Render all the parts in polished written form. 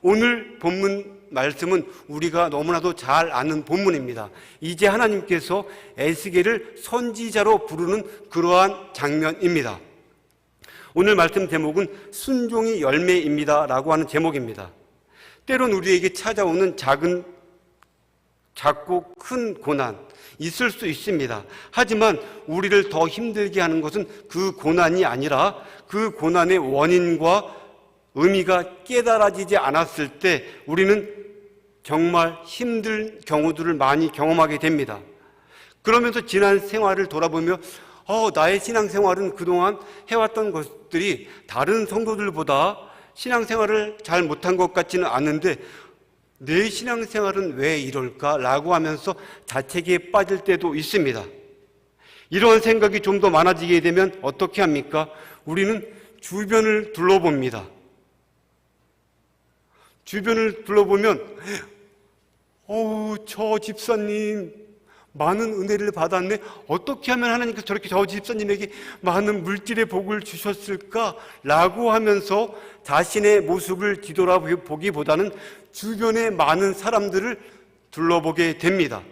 오늘 본문 말씀은 우리가 너무나도 잘 아는 본문입니다. 이제 하나님께서 에스겔을 선지자로 부르는 그러한 장면입니다. 오늘 말씀 제목은 순종이 열매입니다 라고 하는 제목입니다. 때론 우리에게 찾아오는 작고 큰 고난 있을 수 있습니다. 하지만 우리를 더 힘들게 하는 것은 그 고난이 아니라 그 고난의 원인과 의미가 깨달아지지 않았을 때 우리는 정말 힘든 경우들을 많이 경험하게 됩니다. 그러면서 지난 생활을 돌아보며 나의 신앙생활은 그동안 해왔던 것들이 다른 성도들보다 신앙생활을 잘 못한 것 같지는 않은데 내 신앙생활은 왜 이럴까? 라고 하면서 자책에 빠질 때도 있습니다. 이러한 생각이 좀 더 많아지게 되면 어떻게 합니까? 우리는 주변을 둘러봅니다. 주변을 둘러보면 저 집사님 많은 은혜를 받았네. 어떻게 하면 하나님께서 저렇게 저 집사님에게 많은 물질의 복을 주셨을까? 라고 하면서 자신의 모습을 뒤돌아보기보다는 주변의 많은 사람들을 둘러보게 됩니다.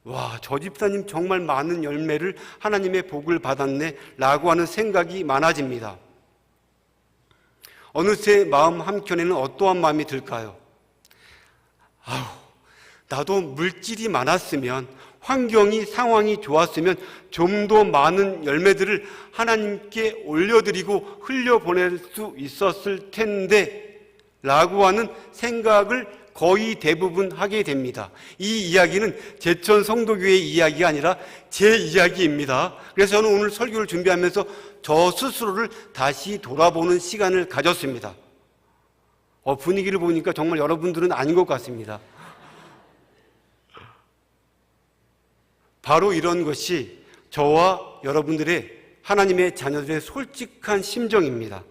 와, 저 집사님 정말 많은 열매를 하나님의 복을 받았네 라고 하는 생각이 많아집니다. 어느새 마음 한켠에는 어떠한 마음이 들까요? 나도 물질이 많았으면, 환경이, 상황이 좋았으면 좀 더 많은 열매들을 하나님께 올려드리고 흘려보낼 수 있었을 텐데 라고 하는 생각을 거의 대부분 하게 됩니다. 이 이야기는 제천 성도교회의 이야기가 아니라 제 이야기입니다. 그래서 저는 오늘 설교를 준비하면서 저 스스로를 다시 돌아보는 시간을 가졌습니다. 분위기를 보니까 정말 여러분들은 아닌 것 같습니다. 바로 이런 것이 저와 여러분들의 하나님의 자녀들의 솔직한 심정입니다.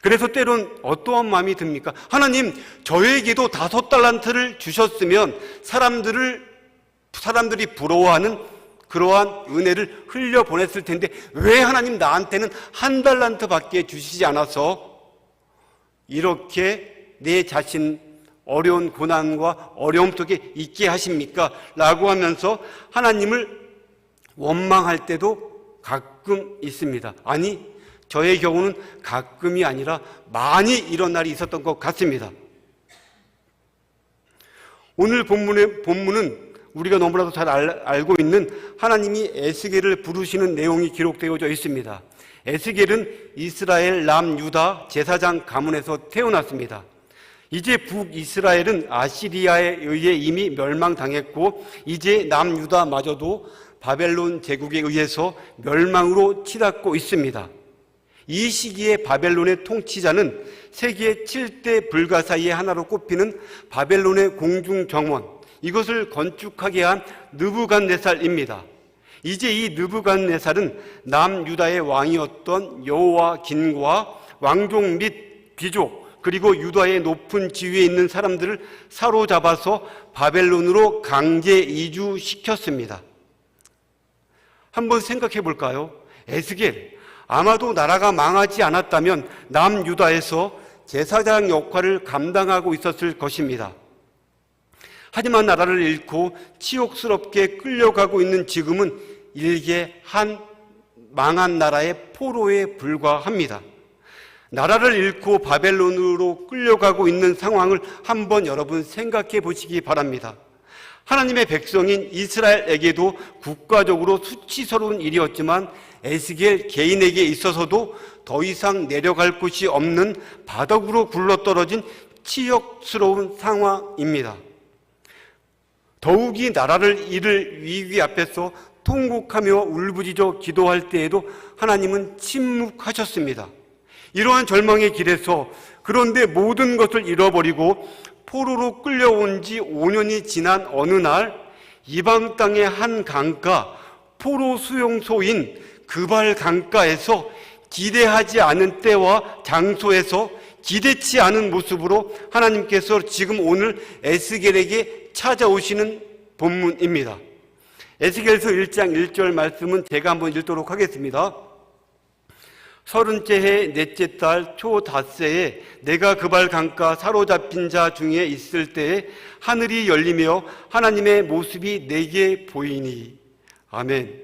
그래서 때론 어떠한 마음이 듭니까? 하나님, 저에게도 5달란트를 주셨으면 사람들이 부러워하는 그러한 은혜를 흘려보냈을 텐데 왜 하나님 나한테는 1달란트밖에 주시지 않아서 이렇게 내 자신 어려운 고난과 어려움 속에 있게 하십니까? 라고 하면서 하나님을 원망할 때도 가끔 있습니다. 아니, 저의 경우는 가끔이 아니라 많이 이런 날이 있었던 것 같습니다. 오늘 본문은 우리가 너무나도 잘 알고 있는 하나님이 에스겔을 부르시는 내용이 기록되어져 있습니다. 에스겔은 이스라엘 남유다 제사장 가문에서 태어났습니다. 이제 북이스라엘은 아시리아에 의해 이미 멸망당했고 이제 남유다마저도 바벨론 제국에 의해서 멸망으로 치닫고 있습니다. 이 시기에 바벨론의 통치자는 세계 7대 불가사의의 하나로 꼽히는 바벨론의 공중정원, 이것을 건축하게 한 느부갓네살입니다. 이제 이 느부갓네살은 남유다의 왕이었던 여호와긴과 왕족 및 귀족 그리고 유다의 높은 지위에 있는 사람들을 사로잡아서 바벨론으로 강제 이주시켰습니다. 한번 생각해 볼까요? 에스겔, 아마도 나라가 망하지 않았다면 남유다에서 제사장 역할을 감당하고 있었을 것입니다. 하지만 나라를 잃고 치욕스럽게 끌려가고 있는 지금은 일개 한 망한 나라의 포로에 불과합니다. 나라를 잃고 바벨론으로 끌려가고 있는 상황을 한번 여러분 생각해 보시기 바랍니다. 하나님의 백성인 이스라엘에게도 국가적으로 수치스러운 일이었지만 에스겔 개인에게 있어서도 더 이상 내려갈 곳이 없는 바닥으로 굴러떨어진 치욕스러운 상황입니다. 더욱이 나라를 잃을 위기 앞에서 통곡하며 울부짖어 기도할 때에도 하나님은 침묵하셨습니다. 이러한 절망의 길에서 그런데 모든 것을 잃어버리고 포로로 끌려온 지 5년이 지난 어느 날 이방 땅의 한 강가, 포로 수용소인 그발 강가에서 기대하지 않은 때와 장소에서 기대치 않은 모습으로 하나님께서 지금 오늘 에스겔에게 찾아오시는 본문입니다. 에스겔서 1장 1절 말씀은 제가 한번 읽도록 하겠습니다. 30째 해 넷째 달 초닷새에 내가 그발 강가 사로잡힌 자 중에 있을 때에 하늘이 열리며 하나님의 모습이 내게 보이니. 아멘.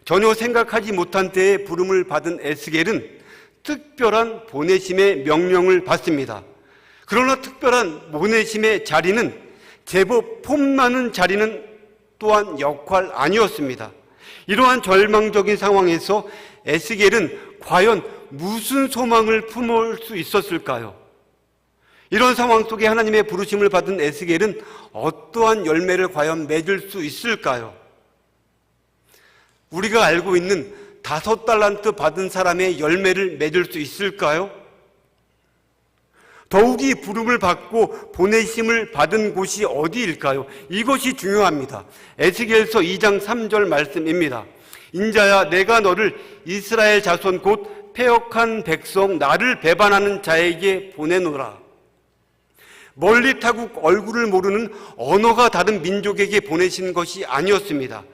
전혀 생각하지 못한 때에 부름을 받은 에스겔은 특별한 보내심의 명령을 받습니다. 그러나 특별한 보내심의 자리는 제법 폼나는 자리는 또한 역할 아니었습니다. 이러한 절망적인 상황에서 에스겔은 과연 무슨 소망을 품을 수 있었을까요? 이런 상황 속에 하나님의 부르심을 받은 에스겔은 어떠한 열매를 과연 맺을 수 있을까요? 우리가 알고 있는 5달란트 받은 사람의 열매를 맺을 수 있을까요? 더욱이 부름을 받고 보내심을 받은 곳이 어디일까요? 이것이 중요합니다. 에스겔서 2장 3절 말씀입니다. 인자야, 내가 너를 이스라엘 자손 곧 패역한 백성 나를 배반하는 자에게 보내노라. 멀리 타국 얼굴을 모르는 언어가 다른 민족에게 보내신 것이 아니었습니다.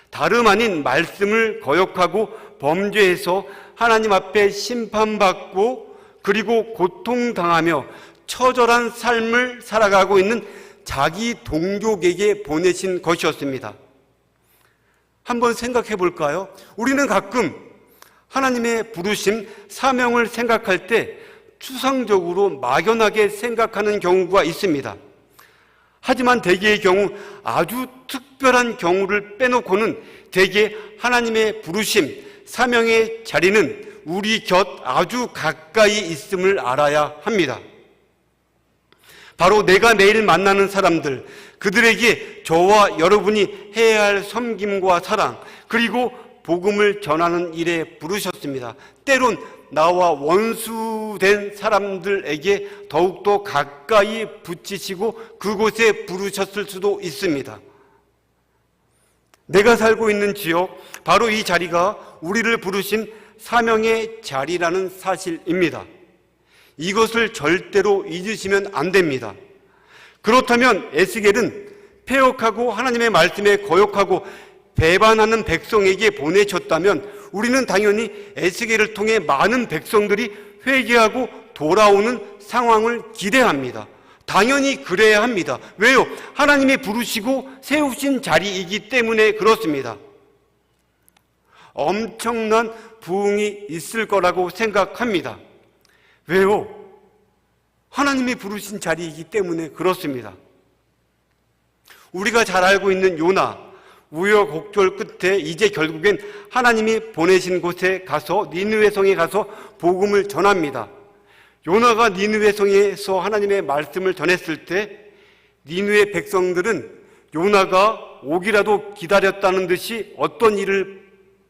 다름 아닌 말씀을 거역하고 범죄해서 하나님 앞에 심판받고 그리고 고통당하며 처절한 삶을 살아가고 있는 자기 동족에게 보내신 것이었습니다. 한번 생각해 볼까요? 우리는 가끔 하나님의 부르심, 사명을 생각할 때 추상적으로 막연하게 생각하는 경우가 있습니다. 하지만 대개의 경우, 아주 특별한 경우를 빼놓고는 대개 하나님의 부르심, 사명의 자리는 우리 곁 아주 가까이 있음을 알아야 합니다. 바로 내가 매일 만나는 사람들, 그들에게 저와 여러분이 해야 할 섬김과 사랑, 그리고 복음을 전하는 일에 부르셨습니다. 때론 나와 원수된 사람들에게 더욱더 가까이 붙이시고 그곳에 부르셨을 수도 있습니다. 내가 살고 있는 지역, 바로 이 자리가 우리를 부르신 사명의 자리라는 사실입니다. 이것을 절대로 잊으시면 안 됩니다. 그렇다면 에스겔은 패역하고 하나님의 말씀에 거역하고 배반하는 백성에게 보내셨다면 우리는 당연히 에스겔을 통해 많은 백성들이 회개하고 돌아오는 상황을 기대합니다. 당연히 그래야 합니다. 왜요? 하나님이 부르시고 세우신 자리이기 때문에 그렇습니다. 엄청난 부흥이 있을 거라고 생각합니다. 왜요? 하나님이 부르신 자리이기 때문에 그렇습니다. 우리가 잘 알고 있는 요나, 우여곡절 끝에 이제 결국엔 하나님이 보내신 곳에 가서 니느웨 성에 가서 복음을 전합니다. 요나가 니느웨 성에서 하나님의 말씀을 전했을 때 니느웨 백성들은 요나가 오기라도 기다렸다는 듯이 어떤 일을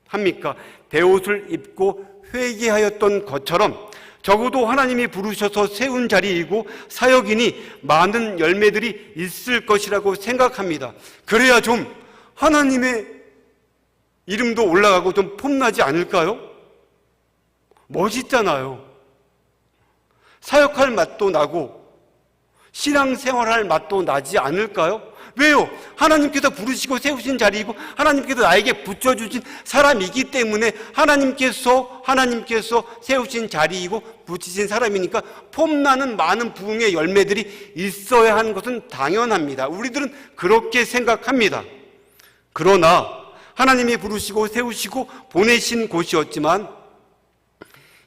합니까? 베옷을 입고 회개하였던 것처럼 적어도 하나님이 부르셔서 세운 자리이고 사역이니 많은 열매들이 있을 것이라고 생각합니다. 그래야 좀 하나님의 이름도 올라가고 좀 폼나지 않을까요? 멋있잖아요. 사역할 맛도 나고 신앙생활할 맛도 나지 않을까요? 왜요? 하나님께서 부르시고 세우신 자리이고 하나님께서 나에게 붙여주신 사람이기 때문에 하나님께서 세우신 자리이고 붙이신 사람이니까 폼나는 많은 부흥의 열매들이 있어야 하는 것은 당연합니다. 우리들은 그렇게 생각합니다. 그러나 하나님이 부르시고 세우시고 보내신 곳이었지만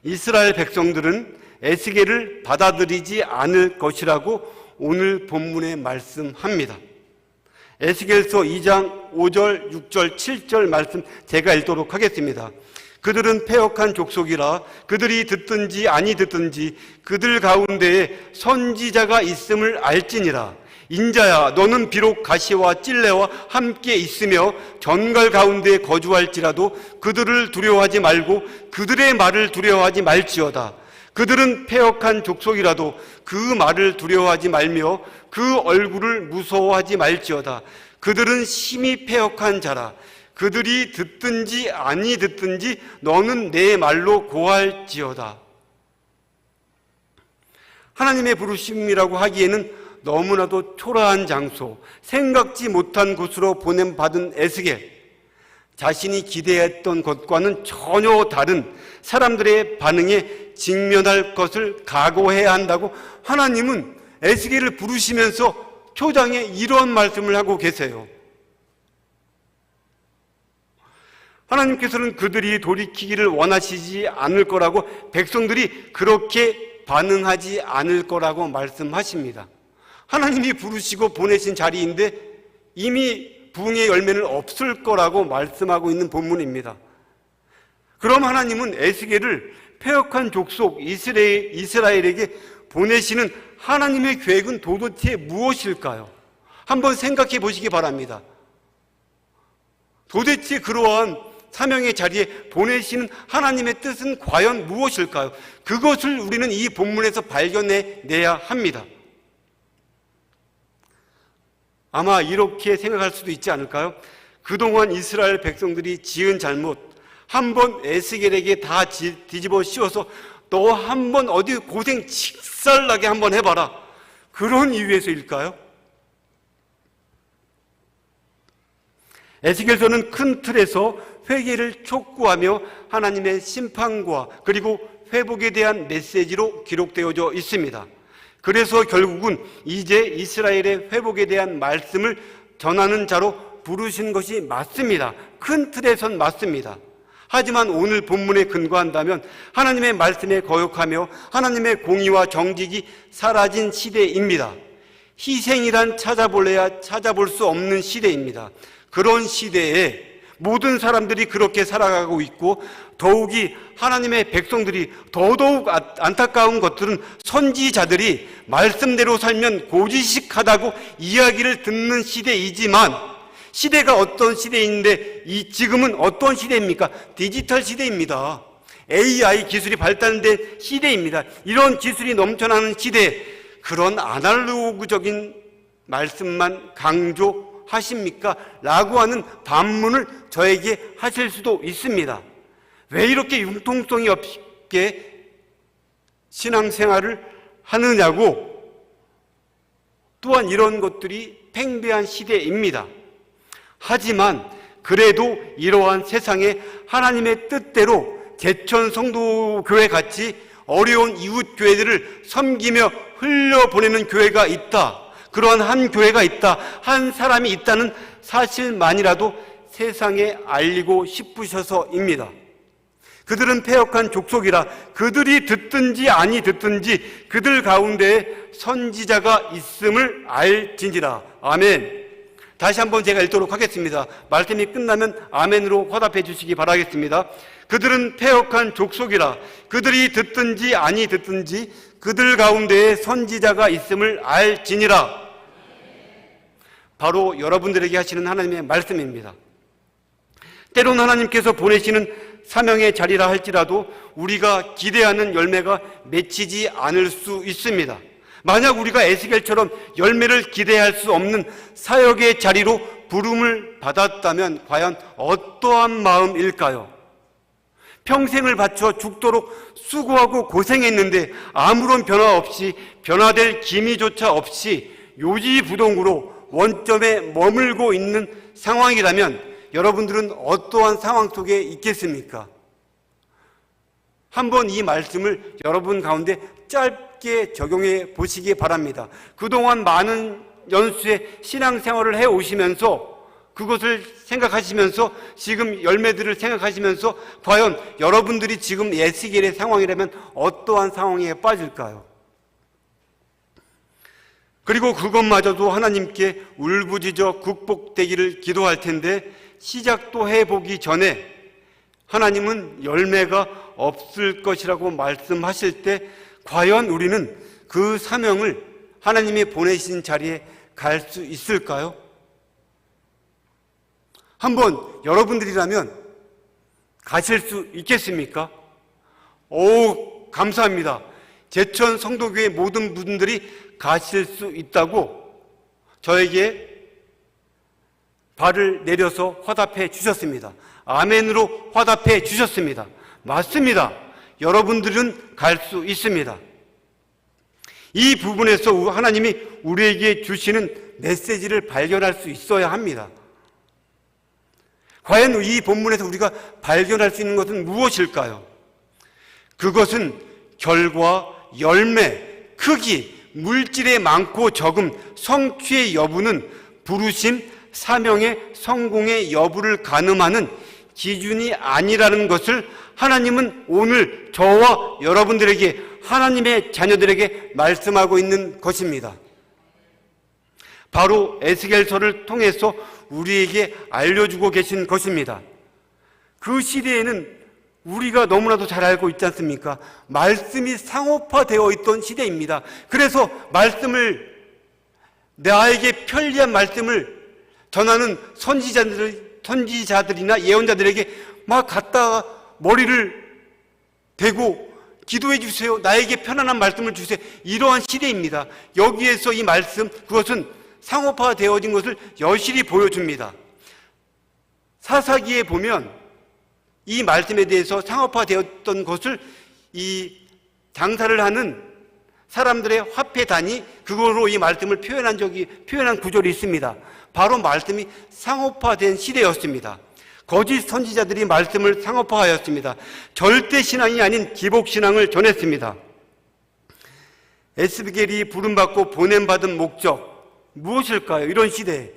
이스라엘 백성들은 에스겔을 받아들이지 않을 것이라고 오늘 본문에 말씀합니다. 에스겔서 2장 5절, 6절, 7절 말씀 제가 읽도록 하겠습니다. 그들은 패역한 족속이라 그들이 듣든지 아니 듣든지 그들 가운데에 선지자가 있음을 알지니라. 인자야, 너는 비록 가시와 찔레와 함께 있으며 전갈 가운데 거주할지라도 그들을 두려워하지 말고 그들의 말을 두려워하지 말지어다. 그들은 패역한 족속이라도 그 말을 두려워하지 말며 그 얼굴을 무서워하지 말지어다. 그들은 심히 패역한 자라. 그들이 듣든지 아니 듣든지 너는 내 말로 고할지어다. 하나님의 부르심이라고 하기에는 너무나도 초라한 장소, 생각지 못한 곳으로 보냄받은 에스겔. 자신이 기대했던 것과는 전혀 다른 사람들의 반응에 직면할 것을 각오해야 한다고 하나님은 에스겔을 부르시면서 초장에 이런 말씀을 하고 계세요. 하나님께서는 그들이 돌이키기를 원하시지 않을 거라고, 백성들이 그렇게 반응하지 않을 거라고 말씀하십니다. 하나님이 부르시고 보내신 자리인데 이미 부흥의 열매는 없을 거라고 말씀하고 있는 본문입니다. 그럼 하나님은 에스겔을 패역한 족속 이스라엘에게 보내시는 하나님의 계획은 도대체 무엇일까요? 한번 생각해 보시기 바랍니다. 도대체 그러한 사명의 자리에 보내시는 하나님의 뜻은 과연 무엇일까요? 그것을 우리는 이 본문에서 발견해내야 합니다. 아마 이렇게 생각할 수도 있지 않을까요? 그동안 이스라엘 백성들이 지은 잘못 한번 에스겔에게 다 뒤집어 씌워서 너 한번 어디 고생 직살나게 한번 해봐라, 그런 이유에서일까요? 에스겔서는 큰 틀에서 회개를 촉구하며 하나님의 심판과 그리고 회복에 대한 메시지로 기록되어져 있습니다. 그래서 결국은 이제 이스라엘의 회복에 대한 말씀을 전하는 자로 부르신 것이 맞습니다. 큰 틀에선 맞습니다. 하지만 오늘 본문에 근거한다면 하나님의 말씀에 거역하며 하나님의 공의와 정직이 사라진 시대입니다. 희생이란 찾아볼래야 찾아볼 수 없는 시대입니다. 그런 시대에 모든 사람들이 그렇게 살아가고 있고, 더욱이 하나님의 백성들이 더더욱 안타까운 것들은 선지자들이 말씀대로 살면 고지식하다고 이야기를 듣는 시대이지만, 시대가 어떤 시대인데 지금은 어떤 시대입니까? 디지털 시대입니다. AI 기술이 발달된 시대입니다. 이런 기술이 넘쳐나는 시대에 그런 아날로그적인 말씀만 강조하십니까? 라고 하는 반문을 저에게 하실 수도 있습니다. 왜 이렇게 융통성이 없게 신앙생활을 하느냐고, 또한 이런 것들이 팽배한 시대입니다. 하지만 그래도 이러한 세상에 하나님의 뜻대로 개천 성도교회 같이 어려운 이웃 교회들을 섬기며 흘려보내는 교회가 있다, 그러한 한 교회가 있다, 한 사람이 있다는 사실만이라도 세상에 알리고 싶으셔서입니다. 그들은 패역한 족속이라 그들이 듣든지 아니 듣든지 그들 가운데에 선지자가 있음을 알진지라. 아멘. 다시 한번 제가 읽도록 하겠습니다. 말씀이 끝나면 아멘으로 화답해 주시기 바라겠습니다. 그들은 패역한 족속이라 그들이 듣든지 아니 듣든지 그들 가운데에 선지자가 있음을 알지니라. 바로 여러분들에게 하시는 하나님의 말씀입니다. 때론 하나님께서 보내시는 사명의 자리라 할지라도 우리가 기대하는 열매가 맺히지 않을 수 있습니다. 만약 우리가 에스겔처럼 열매를 기대할 수 없는 사역의 자리로 부름을 받았다면 과연 어떠한 마음일까요? 평생을 바쳐 죽도록 수고하고 고생했는데 아무런 변화 없이, 변화될 기미조차 없이 요지부동으로 원점에 머물고 있는 상황이라면 여러분들은 어떠한 상황 속에 있겠습니까? 한번 이 말씀을 여러분 가운데 짧게 적용해 보시기 바랍니다. 그동안 많은 연수의 신앙생활을 해오시면서 그것을 생각하시면서 지금 열매들을 생각하시면서 과연 여러분들이 지금 에스겔의 상황이라면 어떠한 상황에 빠질까요? 그리고 그것마저도 하나님께 울부짖어 극복되기를 기도할 텐데 시작도 해보기 전에 하나님은 열매가 없을 것이라고 말씀하실 때 과연 우리는 그 사명을 하나님이 보내신 자리에 갈 수 있을까요? 한번 여러분들이라면 가실 수 있겠습니까? 오, 감사합니다. 제천 성도교회 모든 분들이 가실 수 있다고 저에게 발을 내려서 화답해 주셨습니다. 아멘으로 화답해 주셨습니다. 맞습니다. 여러분들은 갈 수 있습니다. 이 부분에서 하나님이 우리에게 주시는 메시지를 발견할 수 있어야 합니다. 과연 이 본문에서 우리가 발견할 수 있는 것은 무엇일까요? 그것은 결과, 열매, 크기, 물질의 많고 적음, 성취의 여부는 부르심, 사명의 성공의 여부를 가늠하는 기준이 아니라는 것을 하나님은 오늘 저와 여러분들에게, 하나님의 자녀들에게 말씀하고 있는 것입니다. 바로 에스겔서를 통해서 우리에게 알려주고 계신 것입니다. 그 시대에는 우리가 너무나도 잘 알고 있지 않습니까? 말씀이 상업화되어 있던 시대입니다. 그래서 말씀을, 나에게 편리한 말씀을 전하는 선지자들이나 예언자들에게 막 갖다가 머리를 대고 기도해 주세요, 나에게 편안한 말씀을 주세요, 이러한 시대입니다. 여기에서 이 말씀, 그것은 상업화되어진 것을 여실히 보여줍니다. 사사기에 보면 이 말씀에 대해서 상업화되었던 것을 이 장사를 하는 사람들의 화폐단이 그거로 이 말씀을 표현한 구절이 있습니다. 바로 말씀이 상업화된 시대였습니다. 거짓 선지자들이 말씀을 상업화하였습니다. 절대 신앙이 아닌 기복 신앙을 전했습니다. 에스겔이 부름받고 보냄받은 목적 무엇일까요? 이런 시대에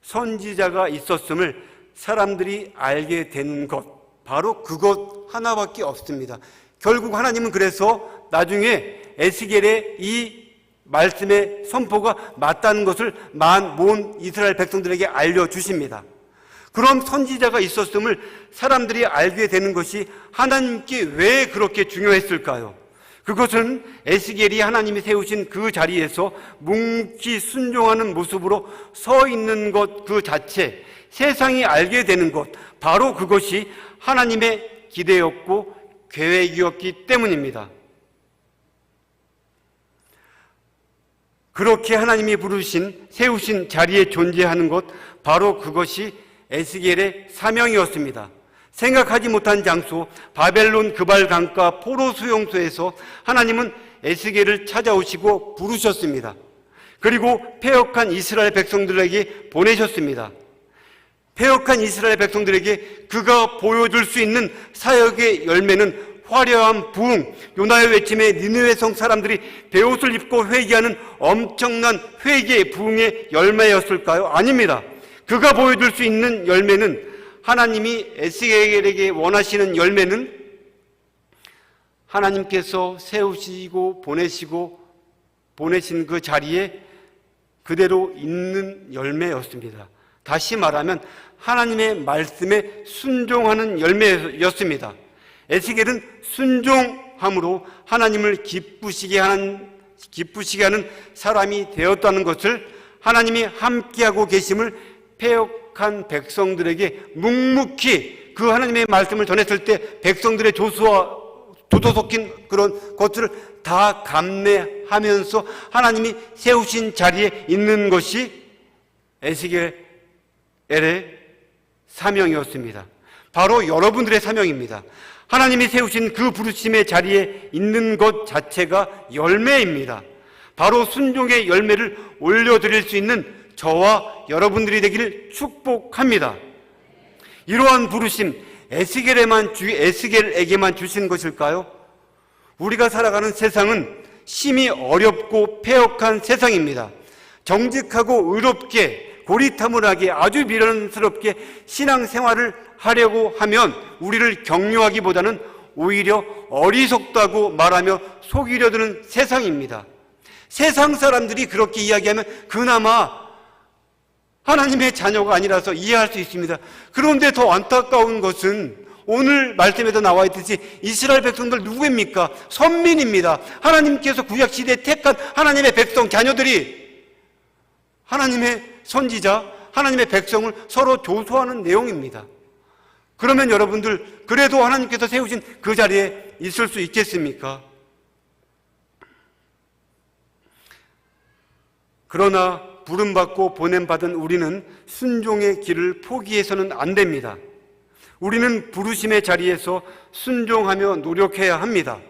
선지자가 있었음을 사람들이 알게 되는 것, 바로 그것 하나밖에 없습니다. 결국 하나님은 그래서 나중에 에스겔의 이 말씀의 선포가 맞다는 것을 온 이스라엘 백성들에게 알려주십니다. 그럼 선지자가 있었음을 사람들이 알게 되는 것이 하나님께 왜 그렇게 중요했을까요? 그것은 에스겔이 하나님이 세우신 그 자리에서 묵묵히 순종하는 모습으로 서 있는 것 그 자체, 세상이 알게 되는 것, 바로 그것이 하나님의 기대였고 계획이었기 때문입니다. 그렇게 하나님이 세우신 자리에 존재하는 것, 바로 그것이 에스겔의 사명이었습니다. 생각하지 못한 장소, 바벨론 그발 강가 포로 수용소에서 하나님은 에스겔을 찾아오시고 부르셨습니다. 그리고 패역한 이스라엘 백성들에게 보내셨습니다. 패역한 이스라엘 백성들에게 그가 보여줄 수 있는 사역의 열매는 화려한 부흥, 요나의 외침에 니느웨 성 사람들이 베옷을 입고 회개하는 엄청난 회개의 부흥의 열매였을까요? 아닙니다. 그가 보여줄 수 있는 열매는, 하나님이 에스겔에게 원하시는 열매는 하나님께서 세우시고 보내신 그 자리에 그대로 있는 열매였습니다. 다시 말하면 하나님의 말씀에 순종하는 열매였습니다. 에스겔은 순종함으로 하나님을 기쁘시게 하는 사람이 되었다는 것을, 하나님이 함께하고 계심을 패역한 백성들에게 묵묵히 그 하나님의 말씀을 전했을 때 백성들의 조소 섞인 그런 것들을 다 감내하면서 하나님이 세우신 자리에 있는 것이 에스겔의 사명이었습니다. 바로 여러분들의 사명입니다. 하나님이 세우신 그 부르심의 자리에 있는 것 자체가 열매입니다. 바로 순종의 열매를 올려드릴 수 있는 저와 여러분들이 되기를 축복합니다. 이러한 부르심, 에스겔에게만 주신 것일까요? 우리가 살아가는 세상은 심히 어렵고 패역한 세상입니다. 정직하고 의롭게, 고리타분하게, 아주 미련스럽게 신앙생활을 하려고 하면 우리를 격려하기보다는 오히려 어리석다고 말하며 속이려 드는 세상입니다. 세상 사람들이 그렇게 이야기하면 그나마 하나님의 자녀가 아니라서 이해할 수 있습니다. 그런데 더 안타까운 것은 오늘 말씀에도 나와 있듯이 이스라엘 백성들 누구입니까? 선민입니다. 하나님께서 구약시대에 택한 하나님의 백성, 자녀들이 하나님의 선지자, 하나님의 백성을 서로 조소하는 내용입니다. 그러면 여러분들, 그래도 하나님께서 세우신 그 자리에 있을 수 있겠습니까? 그러나 부름받고 보냄받은 우리는 순종의 길을 포기해서는 안 됩니다. 우리는 부르심의 자리에서 순종하며 노력해야 합니다.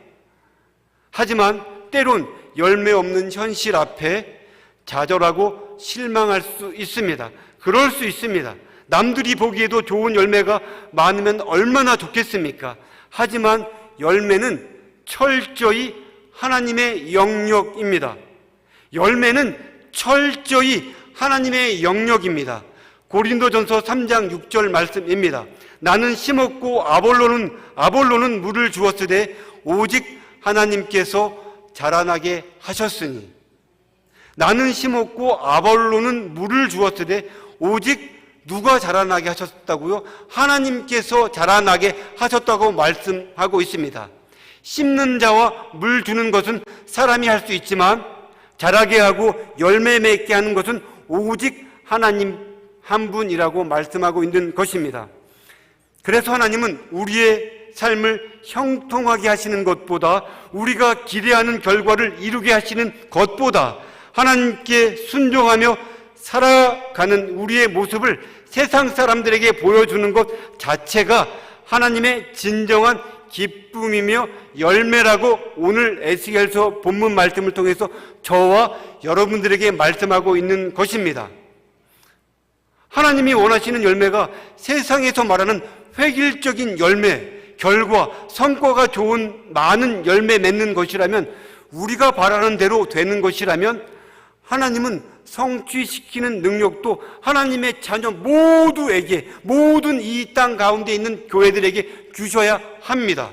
하지만 때론 열매 없는 현실 앞에 좌절하고 실망할 수 있습니다. 그럴 수 있습니다. 남들이 보기에도 좋은 열매가 많으면 얼마나 좋겠습니까? 하지만 열매는 철저히 하나님의 영역입니다. 열매는 철저히 하나님의 영역입니다. 고린도전서 3장 6절 말씀입니다. 나는 심었고 아볼로는 물을 주었으되 오직 하나님께서 자라나게 하셨으니. 나는 심었고 아볼로는 물을 주었으되 오직 누가 자라나게 하셨다고요? 하나님께서 자라나게 하셨다고 말씀하고 있습니다. 심는 자와 물 주는 것은 사람이 할 수 있지만 자라게 하고 열매 맺게 하는 것은 오직 하나님 한 분이라고 말씀하고 있는 것입니다. 그래서 하나님은 우리의 삶을 형통하게 하시는 것보다, 우리가 기대하는 결과를 이루게 하시는 것보다 하나님께 순종하며 살아가는 우리의 모습을 세상 사람들에게 보여주는 것 자체가 하나님의 진정한 기쁨이며 열매라고 오늘 에스겔서 본문 말씀을 통해서 저와 여러분들에게 말씀하고 있는 것입니다. 하나님이 원하시는 열매가 세상에서 말하는 획일적인 열매, 결과, 성과가 좋은 많은 열매 맺는 것이라면, 우리가 바라는 대로 되는 것이라면 하나님은 성취시키는 능력도 하나님의 자녀 모두에게, 모든 이 땅 가운데 있는 교회들에게 주셔야 합니다.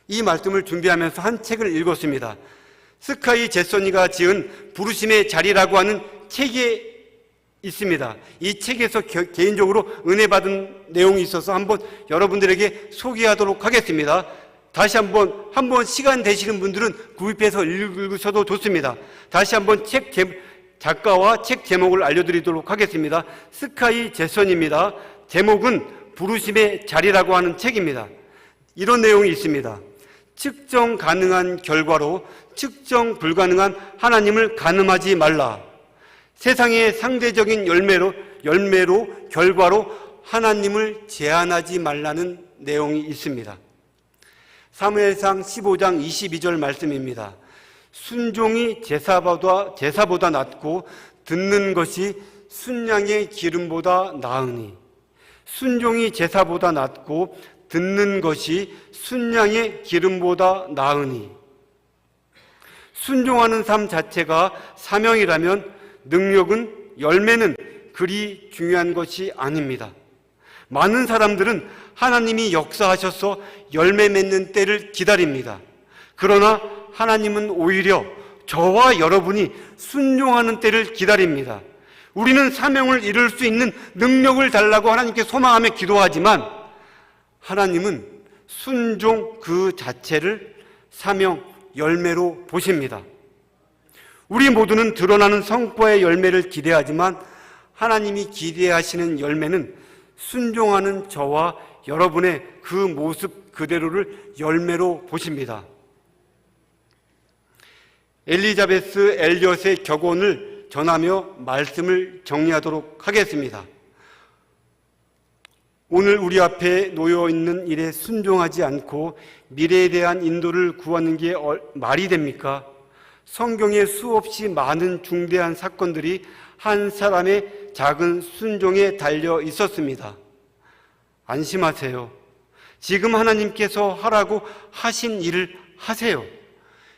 이 말씀을 준비하면서 한 책을 읽었습니다. 스카이 제소니가 지은 부르심의 자리라고 하는 책에 있습니다. 이 책에서 개인적으로 은혜 받은 내용이 있어서 한번 여러분들에게 소개하도록 하겠습니다. 다시 한번 시간 되시는 분들은 구입해서 읽으셔도 좋습니다. 다시 한번 작가와 책 제목을 알려드리도록 하겠습니다. 스카이 제선입니다. 제목은 부르심의 자리라고 하는 책입니다. 이런 내용이 있습니다. 측정 가능한 결과로 측정 불가능한 하나님을 가늠하지 말라. 세상의 상대적인 열매로 결과로 하나님을 제한하지 말라는 내용이 있습니다. 사무엘상 15장 22절 말씀입니다. 순종이 제사보다 낫고 듣는 것이 순양의 기름보다 나으니. 순종이 제사보다 낫고 듣는 것이 순양의 기름보다 나으니. 순종하는 삶 자체가 사명이라면 능력은, 열매는 그리 중요한 것이 아닙니다. 많은 사람들은 하나님이 역사하셔서 열매 맺는 때를 기다립니다. 그러나 하나님은 오히려 저와 여러분이 순종하는 때를 기다립니다. 우리는 사명을 이룰 수 있는 능력을 달라고 하나님께 소망하며 기도하지만 하나님은 순종 그 자체를 사명, 열매로 보십니다. 우리 모두는 드러나는 성과의 열매를 기대하지만 하나님이 기대하시는 열매는 순종하는 저와 여러분의 그 모습 그대로를 열매로 보십니다. 엘리자베스 엘리엇의 격언을 전하며 말씀을 정리하도록 하겠습니다. 오늘 우리 앞에 놓여 있는 일에 순종하지 않고 미래에 대한 인도를 구하는 게 말이 됩니까? 성경에 수없이 많은 중대한 사건들이 한 사람의 작은 순종에 달려 있었습니다. 안심하세요. 지금 하나님께서 하라고 하신 일을 하세요.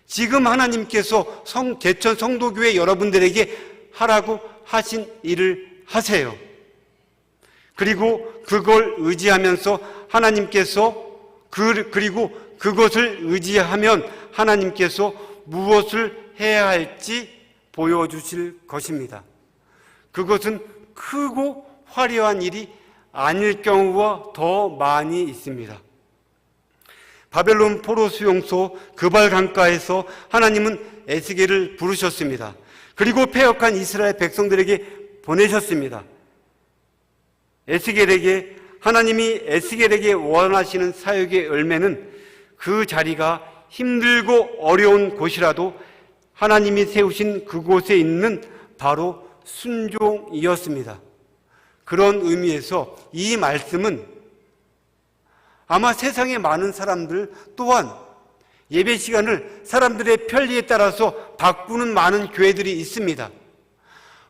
지금 하나님께서 개천 성도교회 여러분들에게 하라고 하신 일을 하세요. 그리고 그걸 의지하면서 그리고 그것을 의지하면 하나님께서 무엇을 해야 할지 보여주실 것입니다. 그것은 크고 화려한 일이 아닐 경우가 더 많이 있습니다. 바벨론 포로 수용소 그발 강가에서 하나님은 에스겔을 부르셨습니다. 그리고 패역한 이스라엘 백성들에게 보내셨습니다. 하나님이 에스겔에게 원하시는 사역의 열매는 그 자리가 힘들고 어려운 곳이라도 하나님이 세우신 그곳에 있는 바로 순종이었습니다. 그런 의미에서 이 말씀은 아마 세상의 많은 사람들 또한 예배 시간을 사람들의 편리에 따라서 바꾸는 많은 교회들이 있습니다.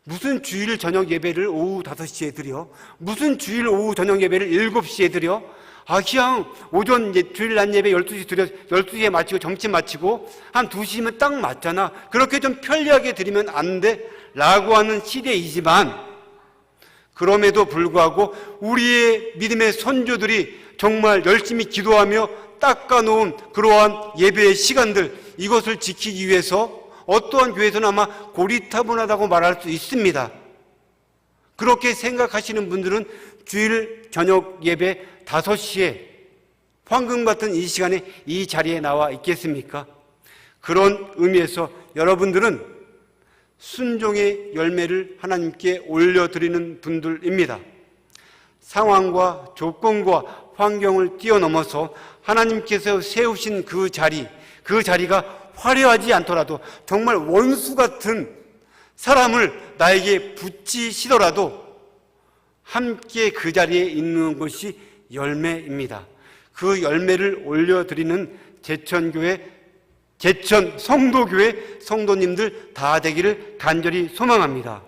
무슨 주일 저녁 예배를 오후 5시에 드려? 무슨 주일 오후 저녁 예배를 7시에 드려? 그냥 오전 이제 주일 낮 예배 12시 드려, 12시에 마치고 점심 마치고 한 2시면 딱 맞잖아. 그렇게 좀 편리하게 드리면 안 돼? 라고 하는 시대이지만, 그럼에도 불구하고 우리의 믿음의 선조들이 정말 열심히 기도하며 닦아놓은 그러한 예배의 시간들, 이것을 지키기 위해서 어떠한 교회에서는 아마 고리타분하다고 말할 수 있습니다. 그렇게 생각하시는 분들은 주일 저녁 예배 5시에 황금 같은 이 시간에 이 자리에 나와 있겠습니까? 그런 의미에서 여러분들은 순종의 열매를 하나님께 올려드리는 분들입니다. 상황과 조건과 환경을 뛰어넘어서 하나님께서 세우신 그 자리가 화려하지 않더라도 정말 원수 같은 사람을 나에게 붙이시더라도 함께 그 자리에 있는 것이 열매입니다. 그 열매를 올려드리는 제천교회, 제천 성도교회 성도님들 다 되기를 간절히 소망합니다.